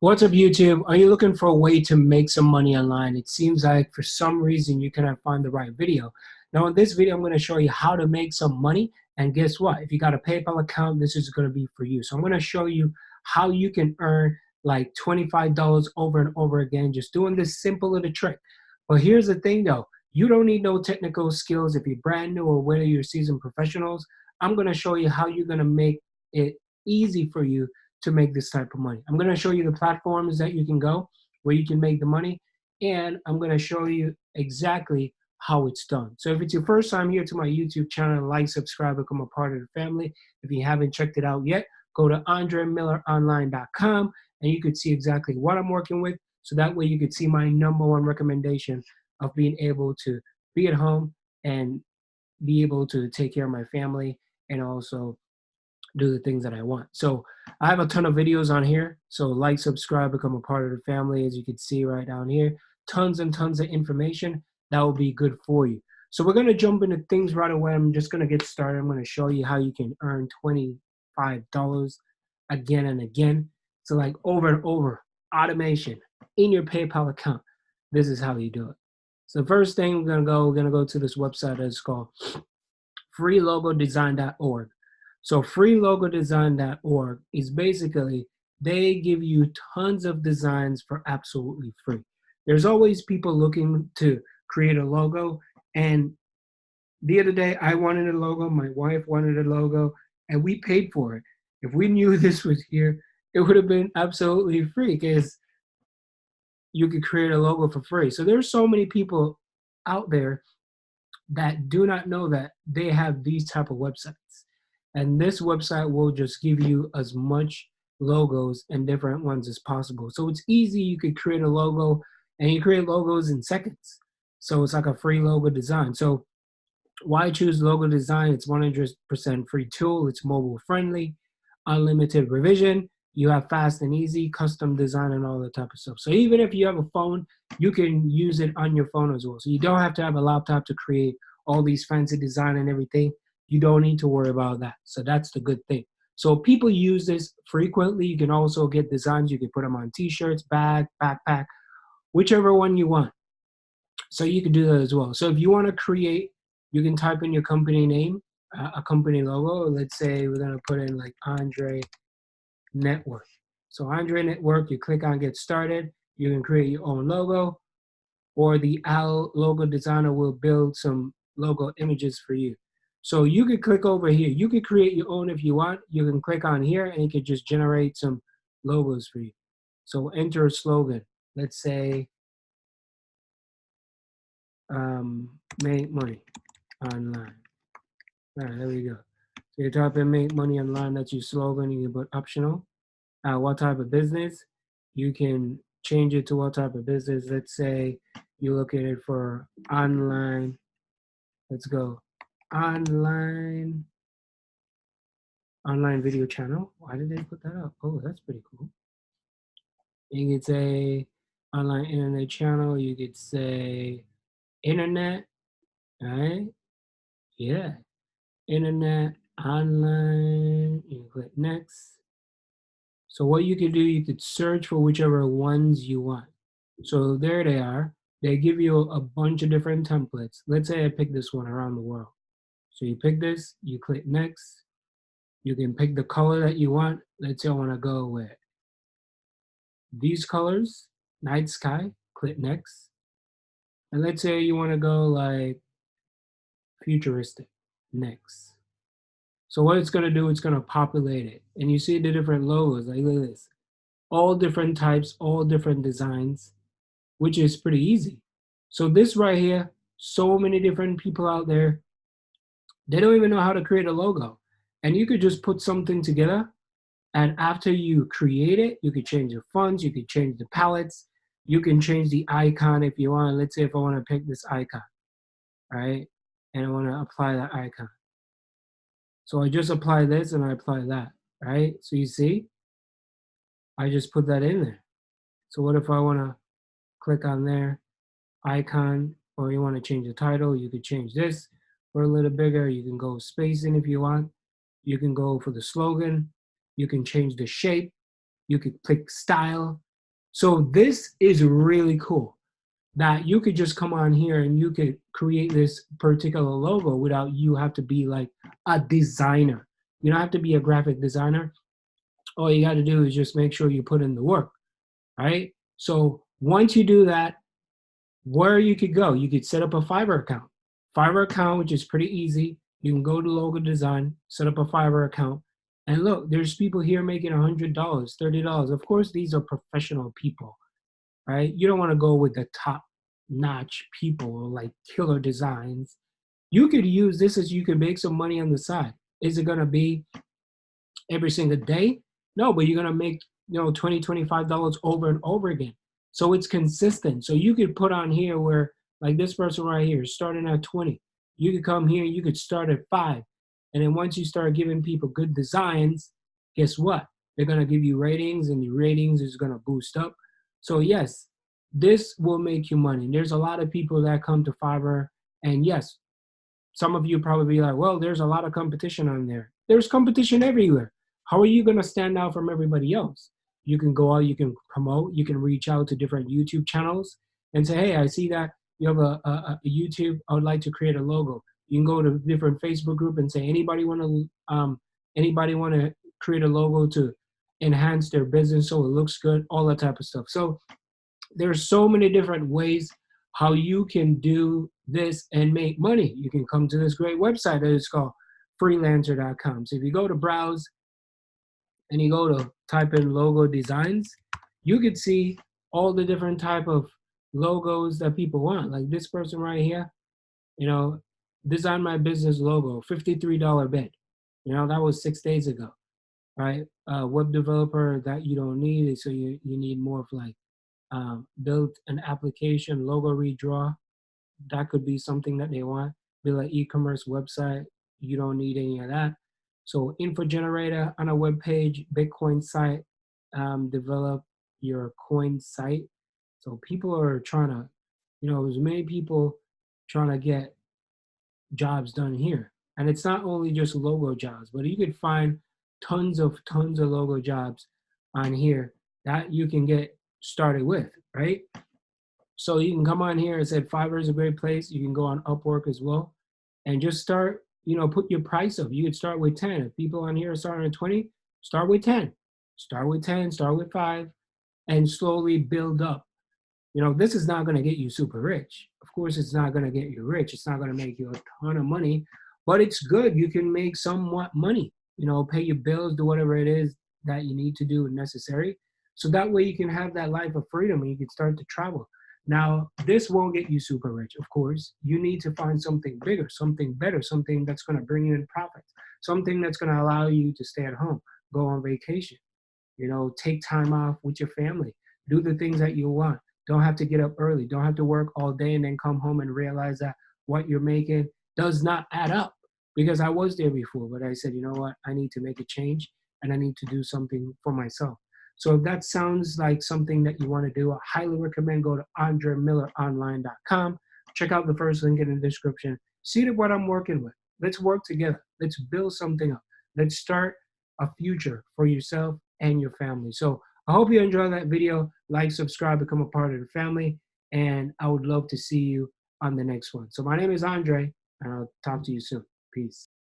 What's up, YouTube? Are you looking for a way to make some money online? It seems like for some reason you cannot find the right video. Now, in this video, I'm going to show you how to make some money. And guess what? If you got a PayPal account, this is going to be for you. So I'm going to show you how you can earn like $25 over and over again, just doing this simple little trick. But here's the thing though, you don't need no technical skills if you're brand new or whether you're seasoned professionals. I'm going to show you how you're going to make it easy for you to make this type of money. I'm going to show you the platforms that you can go where you can make the money, and I'm going to show you exactly how it's done. So if it's your first time here to my YouTube channel, like, subscribe, become a part of the family. If you haven't checked it out yet, go to andremilleronline.com and you could see exactly what I'm working with. So that way you could see my #1 recommendation of being able to be at home and be able to take care of my family and also do the things that I want. So I have a ton of videos on here. So like, subscribe, become a part of the family. As you can see right down here, tons and tons of information that will be good for you. So we're going to jump into things right away. I'm just going to get started. I'm going to show you how you can earn $25 again and again. So like over and over, automation in your PayPal account. This is how you do it. So the first thing we're going to go to this website that's called freelogodesign.org. So freelogodesign.org is basically, they give you tons of designs for absolutely free. There's always people looking to create a logo. And the other day I wanted a logo, my wife wanted a logo, and we paid for it. If we knew this was here, it would have been absolutely free because you could create a logo for free. So there's so many people out there that do not know that they have these type of websites. And this website will just give you as much logos and different ones as possible. So it's easy. You could create a logo and you create logos in seconds. So it's like a free logo design. So why choose logo design? It's 100% free tool. It's mobile friendly, unlimited revision. You have fast and easy custom design and all that type of stuff. So even if you have a phone, you can use it on your phone as well. So you don't have to have a laptop to create all these fancy design and everything. You don't need to worry about that. So that's the good thing. So people use this frequently. You can also get designs. You can put them on t-shirts, bag, backpack, whichever one you want. So you can do that as well. So if you want to create, you can type in your company name, a company logo. Let's say we're going to put in like Andre Network. So Andre Network, you click on get started. You can create your own logo, or the Al logo designer will build some logo images for you. So you could click over here. You could create your own if you want. You can click on here and it could just generate some logos for you. So enter a slogan. Let's say, make money online. All right, there we go. So you type in make money online, that's your slogan. You can put optional. What type of business? You can change it to what type of business. Let's say you're looking for online. Let's go. Online video channel. Why did they put that up? Oh, that's pretty cool. You could say online internet channel. You could say internet, right? Yeah, internet, online. You can click next. So what you could do, you could search for whichever ones you want. So there they are. They give you a bunch of different templates. Let's say I pick this one, around the world. So you pick this, you click next. You can pick the color that you want. Let's say I want to go with these colors, night sky, click next. And let's say you want to go like futuristic, next. So what it's going to do, it's going to populate it. And you see the different logos, like look at this. All different types, all different designs, which is pretty easy. So this right here, so many different people out there, they don't even know how to create a logo. And you could just put something together, and after you create it, you could change the fonts, you could change the palettes, you can change the icon if you want. Let's say if I want to pick this icon, right? And I want to apply that icon. So I just apply this and I apply that, right? So you see, I just put that in there. So what if I want to click on there, icon, or you want to change the title, you could change this for a little bigger. You can go spacing if you want. You can go for the slogan. You can change the shape. You could click style. So this is really cool that you could just come on here and you could create this particular logo without you have to be like a designer. You don't have to be a graphic designer. All you got to do is just make sure you put in the work, right? So once you do that, where you could go, you could set up a Fiverr account. Fiverr account, which is pretty easy. You can go to logo design, set up a Fiverr account, and look, there's people here making $100, $30. Of course, these are professional people, right? You don't want to go with the top notch people like killer designs. You could use this as you can make some money on the side. Is it going to be every single day? No, but you're going to make, $20, $25 over and over again. So it's consistent. So you could put on here where, like this person right here, starting at 20. You could come here, you could start at 5. And then once you start giving people good designs, guess what? They're going to give you ratings, and the ratings is going to boost up. So yes, this will make you money. There's a lot of people that come to Fiverr, and yes, some of you probably be like, well, there's a lot of competition on there. There's competition everywhere. How are you going to stand out from everybody else? You can go out, you can promote, you can reach out to different YouTube channels and say, hey, I see that you have a YouTube. I would like to create a logo. You can go to different Facebook group and say, anybody want to create a logo to enhance their business so it looks good, all that type of stuff. So there's so many different ways how you can do this and make money. You can come to this great website that is called freelancer.com. So if you go to browse and you go to type in logo designs, you could see all the different type of logos that people want. Like this person right here, design my business logo, $53 bid. That was 6 days ago, right? Web developer that you don't need, so you need more of like build an application, logo redraw. That could be something that they want. Build an e-commerce website. You don't need any of that. So info generator on a web page, Bitcoin site, develop your coin site. So people are trying to, there's many people trying to get jobs done here. And it's not only just logo jobs, but you could find tons of logo jobs on here that you can get started with, right? So you can come on here and said Fiverr is a great place. You can go on Upwork as well and just start, put your price up. You could start with 10. If people on here are starting at 20, start with 10. Start with 10, start with 5, and slowly build up. This is not going to get you super rich. Of course, it's not going to get you rich. It's not going to make you a ton of money, but it's good. You can make somewhat money, pay your bills, do whatever it is that you need to do and necessary. So that way you can have that life of freedom and you can start to travel. Now, this won't get you super rich, of course. You need to find something bigger, something better, something that's going to bring you in profits, something that's going to allow you to stay at home, go on vacation, take time off with your family, do the things that you want. Don't have to get up early. Don't have to work all day and then come home and realize that what you're making does not add up. Because I was there before, but I said, you know what? I need to make a change and I need to do something for myself. So if that sounds like something that you want to do, I highly recommend go to andremilleronline.com. Check out the first link in the description. See what I'm working with. Let's work together. Let's build something up. Let's start a future for yourself and your family. So I hope you enjoyed that video. Like, subscribe, become a part of the family, and I would love to see you on the next one. So my name is Andre, and I'll talk to you soon. Peace.